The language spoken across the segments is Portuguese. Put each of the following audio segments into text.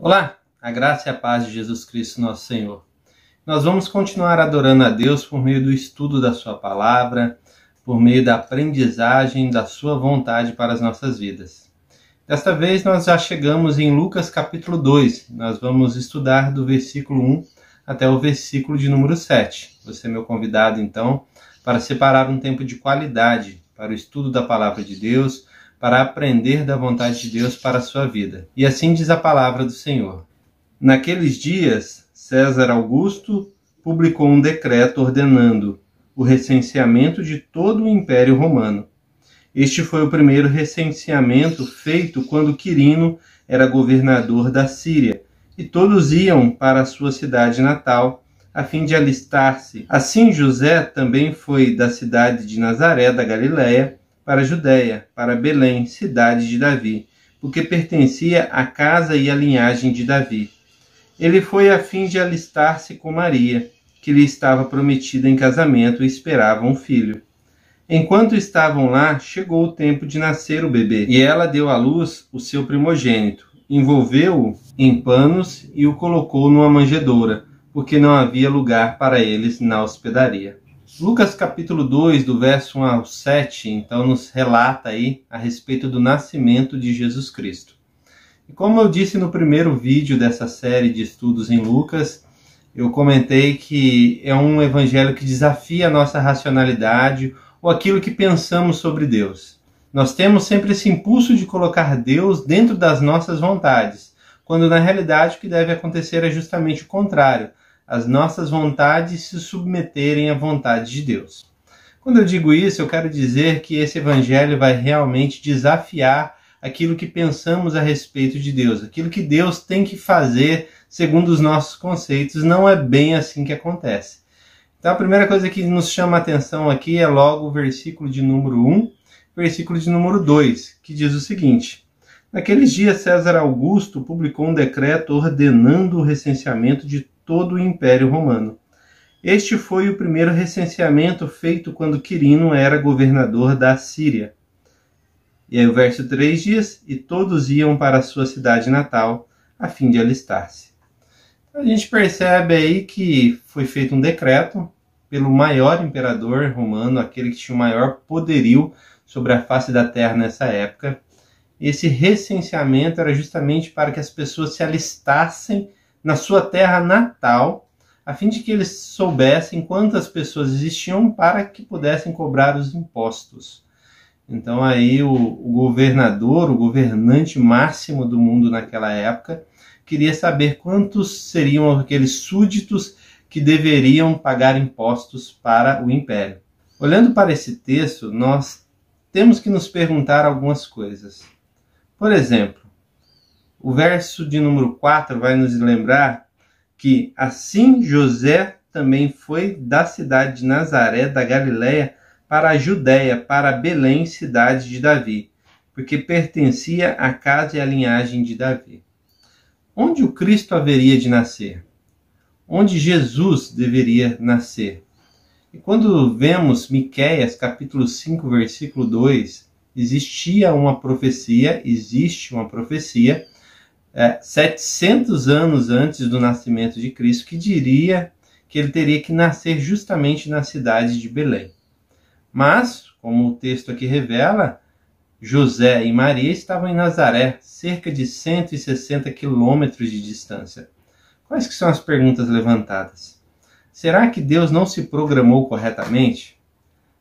Olá, a graça e a paz de Jesus Cristo, nosso Senhor. Nós vamos continuar adorando a Deus por meio do estudo da sua palavra, por meio da aprendizagem da sua vontade para as nossas vidas. Desta vez nós já chegamos em Lucas capítulo 2. Nós vamos estudar do versículo 1 até o versículo de número 7. Você é meu convidado, então, para separar um tempo de qualidade para o estudo da palavra de Deus, para aprender da vontade de Deus para a sua vida. E assim diz a palavra do Senhor. Naqueles dias, César Augusto publicou um decreto ordenando o recenseamento de todo o Império Romano. Este foi o primeiro recenseamento feito quando Quirino era governador da Síria, e todos iam para a sua cidade natal, a fim de alistar-se. Assim José também foi da cidade de Nazaré, da Galiléia, para a Judéia, para Belém, cidade de Davi, porque pertencia à casa e à linhagem de Davi. Ele foi a fim de alistar-se com Maria, que lhe estava prometida em casamento e esperava um filho. Enquanto estavam lá, chegou o tempo de nascer o bebê, e ela deu à luz o seu primogênito, envolveu-o em panos e o colocou numa manjedoura, porque não havia lugar para eles na hospedaria. Lucas capítulo 2, do verso 1 ao 7, então nos relata aí a respeito do nascimento de Jesus Cristo. E como eu disse no primeiro vídeo dessa série de estudos em Lucas, eu comentei que é um evangelho que desafia a nossa racionalidade ou aquilo que pensamos sobre Deus. Nós temos sempre esse impulso de colocar Deus dentro das nossas vontades, quando na realidade o que deve acontecer é justamente o contrário, as nossas vontades se submeterem à vontade de Deus. Quando eu digo isso, eu quero dizer que esse evangelho vai realmente desafiar aquilo que pensamos a respeito de Deus, aquilo que Deus tem que fazer segundo os nossos conceitos. Não é bem assim que acontece. Então a primeira coisa que nos chama a atenção aqui é logo o versículo de número 1, versículo de número 2, que diz o seguinte: Naqueles dias César Augusto publicou um decreto ordenando o recenseamento de todo o Império Romano. Este foi o primeiro recenseamento feito quando Quirino era governador da Síria. E aí o verso 3 diz: E todos iam para a sua cidade natal, a fim de alistar-se. A gente percebe aí que foi feito um decreto pelo maior imperador romano, aquele que tinha o maior poderio sobre a face da terra nessa época. Esse recenseamento era justamente para que as pessoas se alistassem na sua terra natal, a fim de que eles soubessem quantas pessoas existiam para que pudessem cobrar os impostos. Então aí o governador, o governante máximo do mundo naquela época, queria saber quantos seriam aqueles súditos que deveriam pagar impostos para o império. Olhando para esse texto, nós temos que nos perguntar algumas coisas. Por exemplo, o verso de número 4 vai nos lembrar que assim José também foi da cidade de Nazaré, da Galiléia, para a Judéia, para Belém, cidade de Davi, porque pertencia à casa e à linhagem de Davi. Onde o Cristo haveria de nascer? Onde Jesus deveria nascer? E quando vemos Miqueias, capítulo 5, versículo 2, existe uma profecia, 700 anos antes do nascimento de Cristo, que diria que ele teria que nascer justamente na cidade de Belém. Mas, como o texto aqui revela, José e Maria estavam em Nazaré, cerca de 160 quilômetros de distância. Quais que são as perguntas levantadas? Será que Deus não se programou corretamente?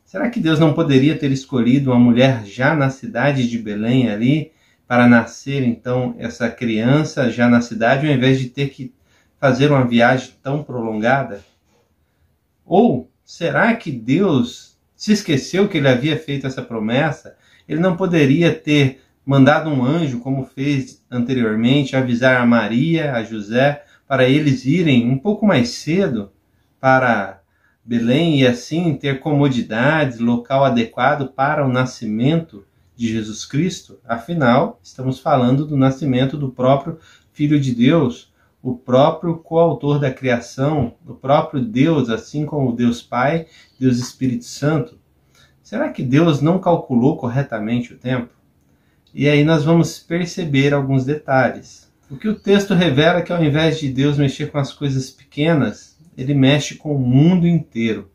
Será que Deus não poderia ter escolhido uma mulher já na cidade de Belém ali, para nascer então essa criança já na cidade, ao invés de ter que fazer uma viagem tão prolongada? Ou será que Deus se esqueceu que ele havia feito essa promessa? Ele não poderia ter mandado um anjo, como fez anteriormente, avisar a Maria, a José, para eles irem um pouco mais cedo para Belém e assim ter comodidades, local adequado para o nascimento de Jesus Cristo? Afinal, estamos falando do nascimento do próprio Filho de Deus, o próprio coautor da criação, o próprio Deus, assim como o Deus Pai, Deus Espírito Santo. Será que Deus não calculou corretamente o tempo? E aí nós vamos perceber alguns detalhes. O que o texto revela é que ao invés de Deus mexer com as coisas pequenas, ele mexe com o mundo inteiro.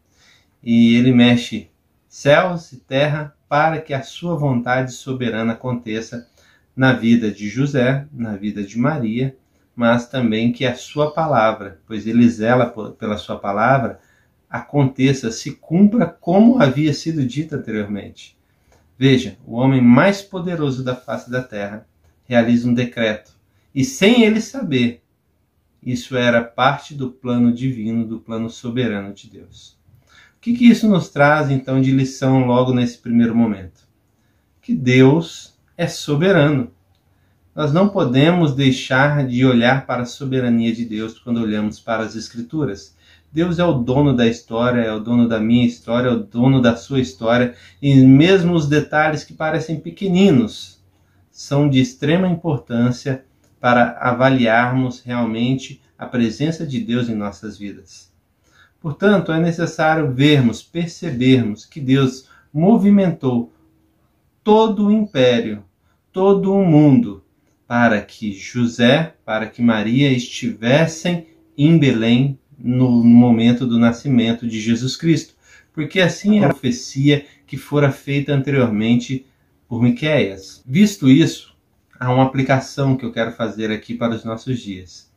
E ele mexe céus e terra para que a sua vontade soberana aconteça na vida de José, na vida de Maria, mas também que a sua palavra, pois ele zela pela sua palavra, aconteça, se cumpra como havia sido dito anteriormente. Veja, o homem mais poderoso da face da terra realiza um decreto, e sem ele saber, isso era parte do plano divino, do plano soberano de Deus. O que isso nos traz, então, de lição logo nesse primeiro momento? Que Deus é soberano. Nós não podemos deixar de olhar para a soberania de Deus quando olhamos para as Escrituras. Deus é o dono da história, é o dono da minha história, é o dono da sua história, e mesmo os detalhes que parecem pequeninos são de extrema importância para avaliarmos realmente a presença de Deus em nossas vidas. Portanto, é necessário vermos, percebermos que Deus movimentou todo o império, todo o mundo, para que José, para que Maria estivessem em Belém no momento do nascimento de Jesus Cristo, porque assim é a profecia que fora feita anteriormente por Miqueias. Visto isso, há uma aplicação que eu quero fazer aqui para os nossos dias.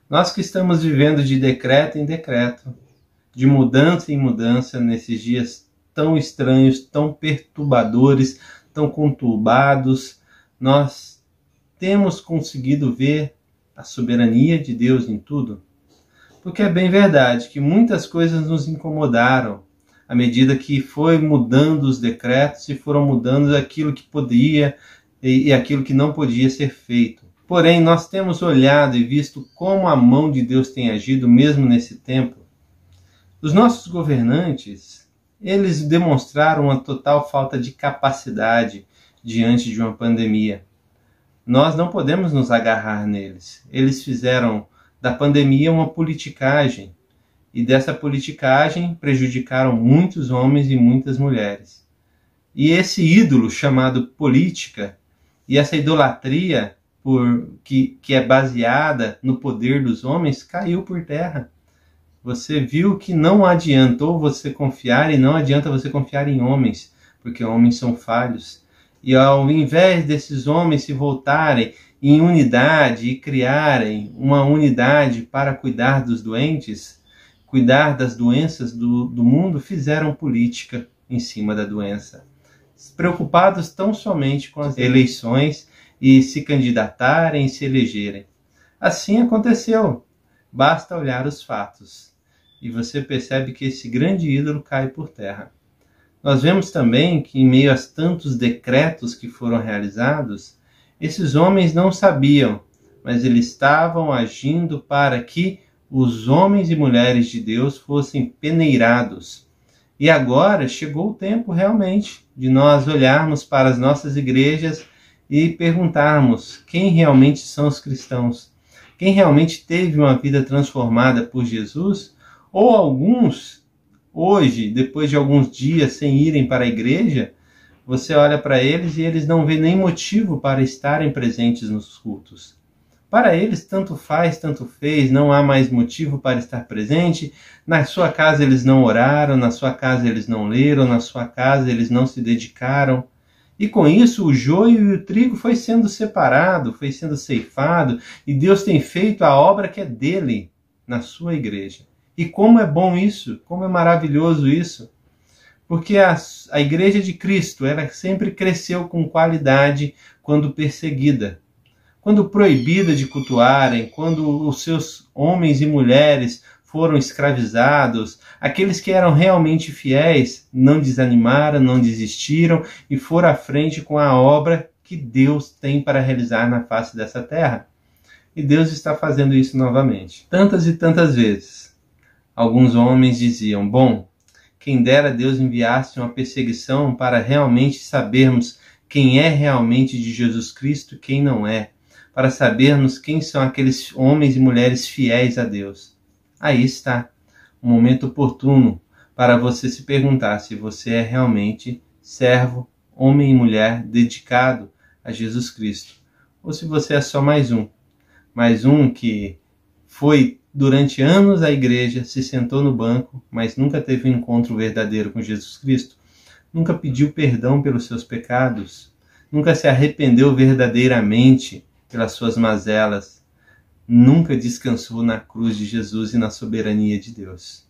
Nós que estamos vivendo de decreto em decreto, de mudança em mudança, nesses dias tão estranhos, tão perturbadores, tão conturbados, nós temos conseguido ver a soberania de Deus em tudo? Porque é bem verdade que muitas coisas nos incomodaram à medida que foi mudando os decretos e foram mudando aquilo que podia e aquilo que não podia ser feito. Porém, nós temos olhado e visto como a mão de Deus tem agido mesmo nesse tempo. Os nossos governantes, eles demonstraram uma total falta de capacidade diante de uma pandemia. Nós não podemos nos agarrar neles. Eles fizeram da pandemia uma politicagem, e dessa politicagem prejudicaram muitos homens e muitas mulheres. E esse ídolo chamado política, e essa idolatria que é baseada no poder dos homens, caiu por terra. Você viu que não adiantou você confiar, e não adianta você confiar em homens, porque homens são falhos. E ao invés desses homens se voltarem em unidade e criarem uma unidade para cuidar dos doentes, cuidar das doenças do mundo, fizeram política em cima da doença. Preocupados tão somente com as eleições e se candidatarem e se elegerem. Assim aconteceu. Basta olhar os fatos. E você percebe que esse grande ídolo cai por terra. Nós vemos também que, em meio a tantos decretos que foram realizados, esses homens não sabiam, mas eles estavam agindo para que os homens e mulheres de Deus fossem peneirados. E agora chegou o tempo realmente de nós olharmos para as nossas igrejas e perguntarmos quem realmente são os cristãos, quem realmente teve uma vida transformada por Jesus, ou alguns, hoje, depois de alguns dias sem irem para a igreja, você olha para eles e eles não vêem nem motivo para estarem presentes nos cultos. Para eles, tanto faz, tanto fez, não há mais motivo para estar presente. Na sua casa eles não oraram, na sua casa eles não leram, na sua casa eles não se dedicaram. E com isso o joio e o trigo foi sendo separado, foi sendo ceifado, e Deus tem feito a obra que é dele na sua igreja. E como é bom isso, como é maravilhoso isso. Porque a igreja de Cristo, ela sempre cresceu com qualidade quando perseguida. Quando proibida de cultuarem, quando os seus homens e mulheres foram escravizados, aqueles que eram realmente fiéis não desanimaram, não desistiram e foram à frente com a obra que Deus tem para realizar na face dessa terra. E Deus está fazendo isso novamente. Tantas e tantas vezes. Alguns homens diziam, bom, quem dera Deus enviasse uma perseguição para realmente sabermos quem é realmente de Jesus Cristo e quem não é, para sabermos quem são aqueles homens e mulheres fiéis a Deus. Aí está, um momento oportuno para você se perguntar se você é realmente servo, homem e mulher dedicado a Jesus Cristo, ou se você é só mais um. mas um que foi durante anos à igreja, se sentou no banco, mas nunca teve um encontro verdadeiro com Jesus Cristo, nunca pediu perdão pelos seus pecados, nunca se arrependeu verdadeiramente pelas suas mazelas, nunca descansou na cruz de Jesus e na soberania de Deus.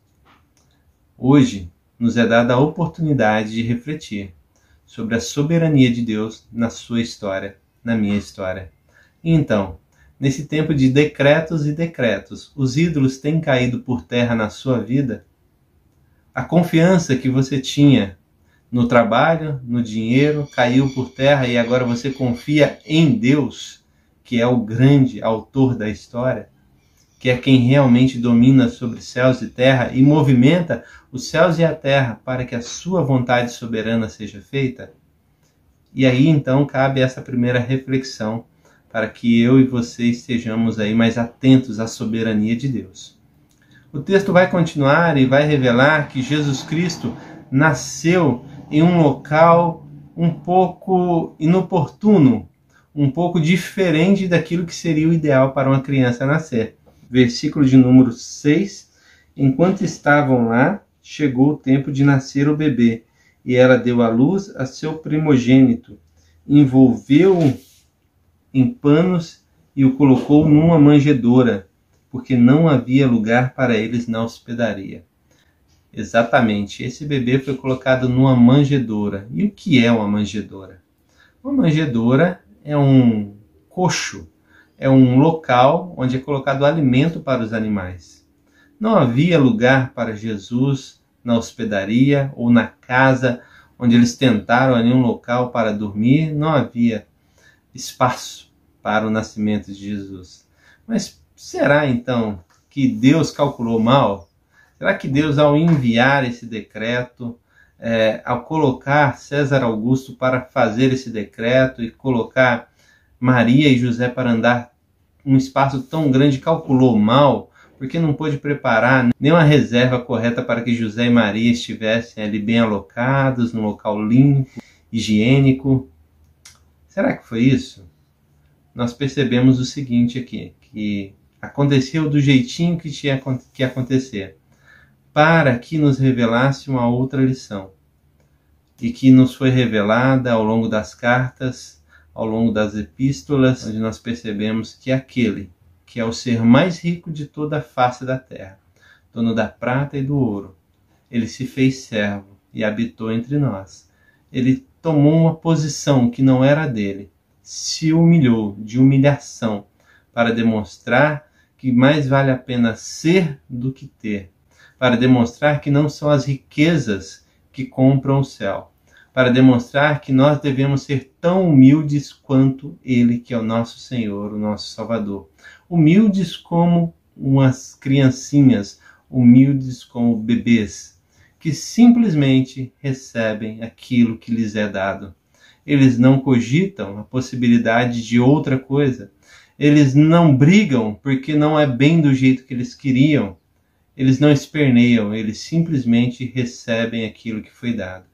Hoje nos é dada a oportunidade de refletir sobre a soberania de Deus na sua história, na minha história. Então, nesse tempo de decretos e decretos, os ídolos têm caído por terra na sua vida? A confiança que você tinha no trabalho, no dinheiro, caiu por terra e agora você confia em Deus, que é o grande autor da história, que é quem realmente domina sobre céus e terra e movimenta os céus e a terra para que a sua vontade soberana seja feita? E aí então cabe essa primeira reflexão para que eu e você estejamos aí mais atentos à soberania de Deus. O texto vai continuar e vai revelar que Jesus Cristo nasceu em um local um pouco inoportuno, um pouco diferente daquilo que seria o ideal para uma criança nascer. Versículo de número 6, enquanto estavam lá, chegou o tempo de nascer o bebê, e ela deu à luz a seu primogênito, envolveu-o em panos e o colocou numa manjedoura, porque não havia lugar para eles na hospedaria. Exatamente, esse bebê foi colocado numa manjedoura. E o que é uma manjedoura? Uma manjedoura é um coxo, é um local onde é colocado alimento para os animais. Não havia lugar para Jesus na hospedaria ou na casa onde eles tentaram ali um local para dormir. Não havia espaço para o nascimento de Jesus. Mas será então que Deus calculou mal? Será que Deus, ao enviar esse decreto, ao colocar César Augusto para fazer esse decreto e colocar Maria e José para andar um espaço tão grande, calculou mal, porque não pôde preparar nenhuma reserva correta para que José e Maria estivessem ali bem alocados, num local limpo, higiênico? Será que foi isso? Nós percebemos o seguinte aqui, que aconteceu do jeitinho que tinha que acontecer, para que nos revelasse uma outra lição, e que nos foi revelada ao longo das cartas, ao longo das epístolas, onde nós percebemos que aquele que é o ser mais rico de toda a face da terra, dono da prata e do ouro, ele se fez servo e habitou entre nós. Ele tomou uma posição que não era dele, se humilhou de humilhação para demonstrar que mais vale a pena ser do que ter, para demonstrar que não são as riquezas que compram o céu, para demonstrar que nós devemos ser tão humildes quanto Ele, que é o nosso Senhor, o nosso Salvador. Humildes como umas criancinhas, humildes como bebês, que simplesmente recebem aquilo que lhes é dado. Eles não cogitam a possibilidade de outra coisa. Eles não brigam porque não é bem do jeito que eles queriam. Eles não esperneiam, eles simplesmente recebem aquilo que foi dado.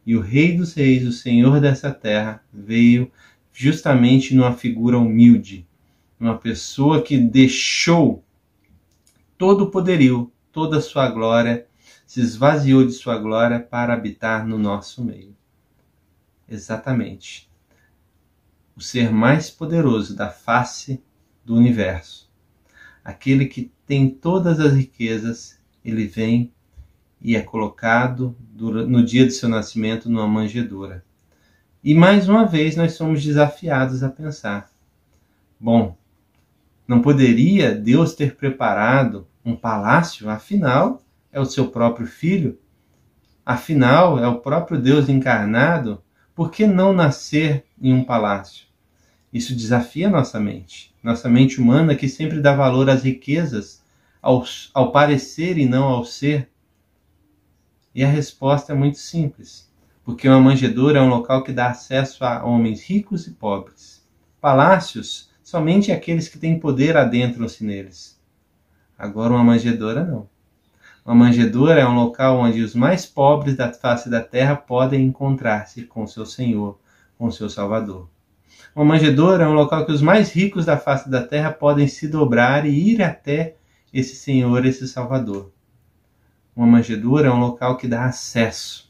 E o Rei dos Reis, o Senhor dessa terra, veio justamente numa figura humilde, uma pessoa que deixou todo o poderio, toda a sua glória, se esvaziou de sua glória para habitar no nosso meio. Exatamente. O ser mais poderoso da face do universo. Aquele que tem todas as riquezas, ele vem e é colocado no dia de seu nascimento numa manjedoura. E mais uma vez nós somos desafiados a pensar: bom, não poderia Deus ter preparado um palácio? Afinal, é o seu próprio filho. Afinal, é o próprio Deus encarnado. Por que não nascer em um palácio? Isso desafia nossa mente humana, que sempre dá valor às riquezas, ao parecer e não ao ser. E a resposta é muito simples, porque uma manjedoura é um local que dá acesso a homens ricos e pobres. Palácios, somente aqueles que têm poder adentram-se neles. Agora uma manjedoura não. Uma manjedoura é um local onde os mais pobres da face da terra podem encontrar-se com seu Senhor, com seu Salvador. Uma manjedoura é um local que os mais ricos da face da terra podem se dobrar e ir até esse Senhor, esse Salvador. Uma manjedoura é um local que dá acesso,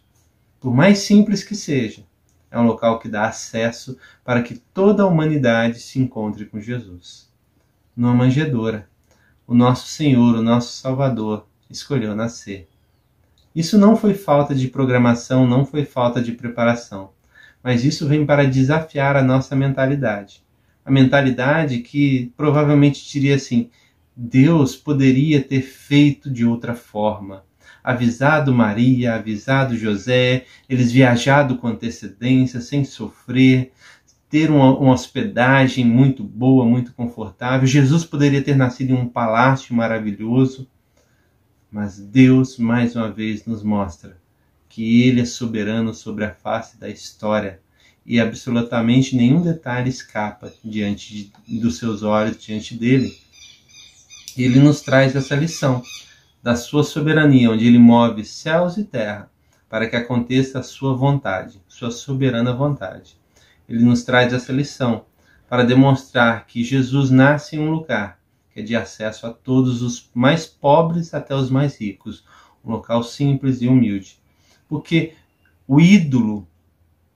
por mais simples que seja, é um local que dá acesso para que toda a humanidade se encontre com Jesus. Numa manjedoura, o nosso Senhor, o nosso Salvador, escolheu nascer. Isso não foi falta de programação, não foi falta de preparação, mas isso vem para desafiar a nossa mentalidade. A mentalidade que provavelmente diria assim: Deus poderia ter feito de outra forma. Avisado Maria, avisado José, eles viajado com antecedência, sem sofrer, ter uma hospedagem muito boa, muito confortável. Jesus poderia ter nascido em um palácio maravilhoso, mas Deus mais uma vez nos mostra que Ele é soberano sobre a face da história e absolutamente nenhum detalhe escapa diante dos seus olhos, diante dele. Ele nos traz essa lição da sua soberania, onde Ele move céus e terra para que aconteça a sua vontade, sua soberana vontade. Ele nos traz essa lição para demonstrar que Jesus nasce em um lugar que é de acesso a todos, os mais pobres até os mais ricos, um local simples e humilde. Porque o ídolo,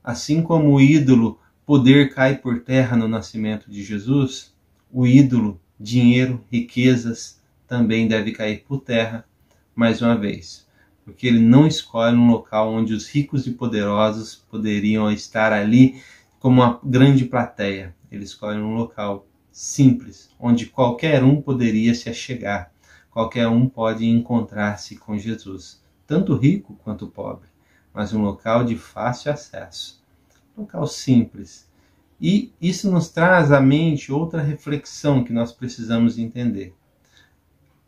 assim como o ídolo poder cai por terra no nascimento de Jesus, o ídolo, dinheiro, riquezas, também deve cair por terra, mais uma vez. Porque ele não escolhe um local onde os ricos e poderosos poderiam estar ali como uma grande plateia. Ele escolhe um local simples, onde qualquer um poderia se achegar, qualquer um pode encontrar-se com Jesus, tanto rico quanto pobre, mas um local de fácil acesso, um local simples. E isso nos traz à mente outra reflexão que nós precisamos entender.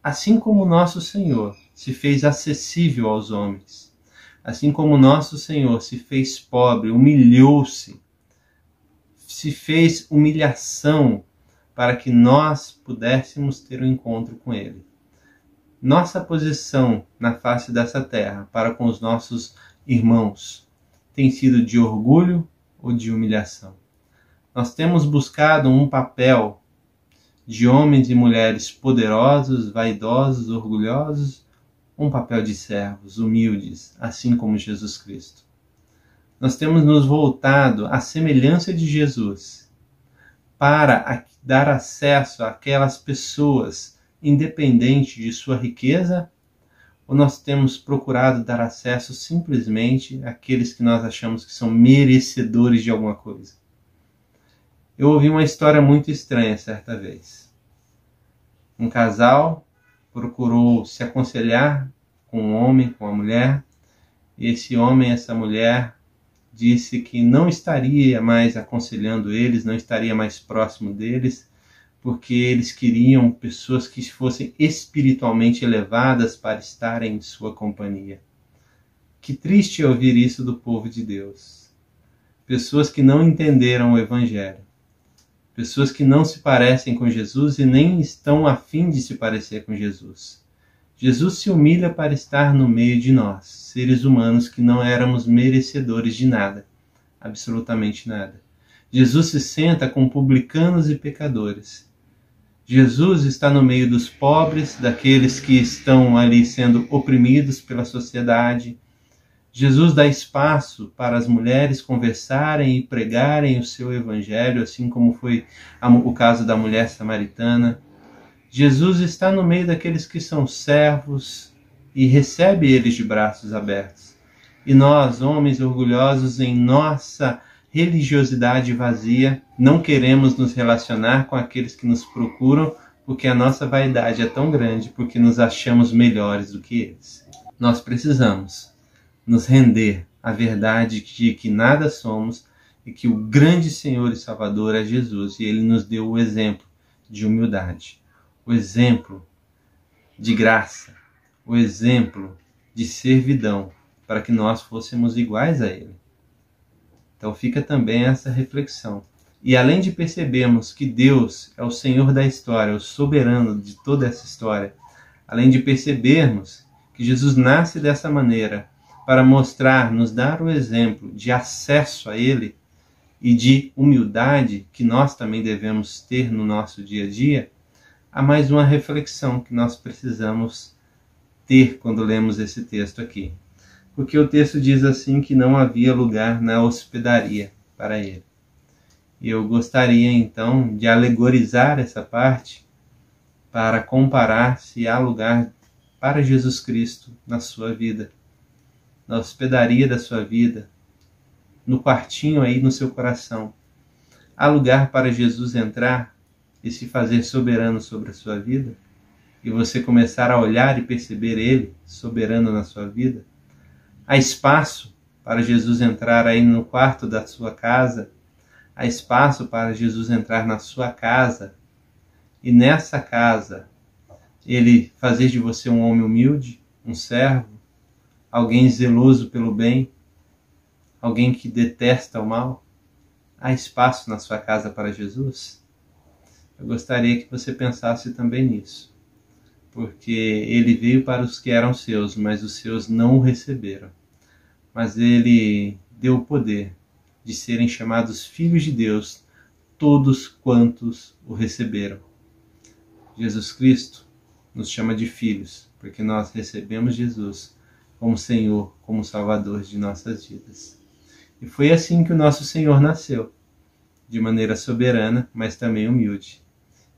Assim como o nosso Senhor se fez acessível aos homens, assim como o nosso Senhor se fez pobre, humilhou-se, se fez humilhação para que nós pudéssemos ter um encontro com Ele. Nossa posição na face dessa terra para com os nossos irmãos tem sido de orgulho ou de humilhação? Nós temos buscado um papel de homens e mulheres poderosos, vaidosos, orgulhosos, um papel de servos, humildes, assim como Jesus Cristo. Nós temos nos voltado à semelhança de Jesus para dar acesso àquelas pessoas, independente de sua riqueza, ou nós temos procurado dar acesso simplesmente àqueles que nós achamos que são merecedores de alguma coisa? Eu ouvi uma história muito estranha certa vez. Um casal procurou se aconselhar com um homem, com uma mulher, e esse homem e essa mulher disse que não estaria mais aconselhando eles, não estaria mais próximo deles, porque eles queriam pessoas que fossem espiritualmente elevadas para estarem em sua companhia. Que triste ouvir isso do povo de Deus. Pessoas que não entenderam o Evangelho. Pessoas que não se parecem com Jesus e nem estão a fim de se parecer com Jesus. Jesus se humilha para estar no meio de nós, seres humanos que não éramos merecedores de nada, absolutamente nada. Jesus se senta com publicanos e pecadores. Jesus está no meio dos pobres, daqueles que estão ali sendo oprimidos pela sociedade. Jesus dá espaço para as mulheres conversarem e pregarem o seu evangelho, assim como foi o caso da mulher samaritana. Jesus está no meio daqueles que são servos e recebe eles de braços abertos. E nós, homens orgulhosos em nossa religiosidade vazia, não queremos nos relacionar com aqueles que nos procuram, porque a nossa vaidade é tão grande, porque nos achamos melhores do que eles. Nós precisamos nos render à verdade de que nada somos e que o grande Senhor e Salvador é Jesus, e Ele nos deu o exemplo de humildade, o exemplo de graça, o exemplo de servidão, para que nós fôssemos iguais a Ele. Então fica também essa reflexão. E além de percebermos que Deus é o Senhor da história, o soberano de toda essa história, além de percebermos que Jesus nasce dessa maneira para mostrar, nos dar o exemplo de acesso a Ele e de humildade que nós também devemos ter no nosso dia a dia, há mais uma reflexão que nós precisamos ter quando lemos esse texto aqui. Porque o texto diz assim que não havia lugar na hospedaria para ele. E eu gostaria então de alegorizar essa parte para comparar se há lugar para Jesus Cristo na sua vida, na hospedaria da sua vida, no quartinho aí no seu coração. Há lugar para Jesus entrar e se fazer soberano sobre a sua vida? E você começar a olhar e perceber Ele soberano na sua vida? Há espaço para Jesus entrar aí no quarto da sua casa? Há espaço para Jesus entrar na sua casa? E nessa casa, Ele fazer de você um homem humilde, um servo, alguém zeloso pelo bem, alguém que detesta o mal? Há espaço na sua casa para Jesus? Eu gostaria que você pensasse também nisso, porque ele veio para os que eram seus, mas os seus não o receberam. Mas ele deu o poder de serem chamados filhos de Deus, todos quantos o receberam. Jesus Cristo nos chama de filhos, porque nós recebemos Jesus como Senhor, como Salvador de nossas vidas. E foi assim que o nosso Senhor nasceu, de maneira soberana, mas também humilde.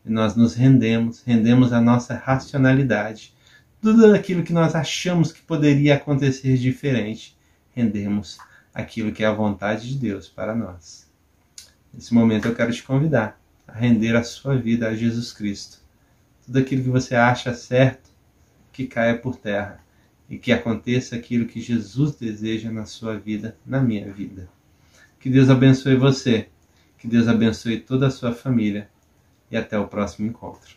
E nós nos rendemos a nossa racionalidade. Tudo aquilo que nós achamos que poderia acontecer diferente, rendemos aquilo que é a vontade de Deus para nós. Nesse momento eu quero te convidar a render a sua vida a Jesus Cristo. Tudo aquilo que você acha certo, que caia por terra. E que aconteça aquilo que Jesus deseja na sua vida, na minha vida. Que Deus abençoe você. Que Deus abençoe toda a sua família. E até o próximo encontro.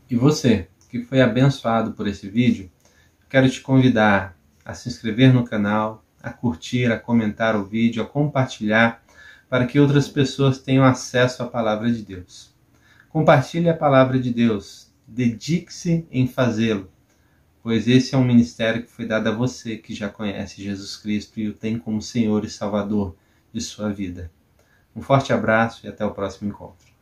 E você, que foi abençoado por esse vídeo, quero te convidar a se inscrever no canal, a curtir, a comentar o vídeo, a compartilhar, para que outras pessoas tenham acesso à palavra de Deus. Compartilhe a palavra de Deus. Dedique-se em fazê-lo, pois esse é um ministério que foi dado a você que já conhece Jesus Cristo e o tem como Senhor e Salvador de sua vida. Um forte abraço e até o próximo encontro.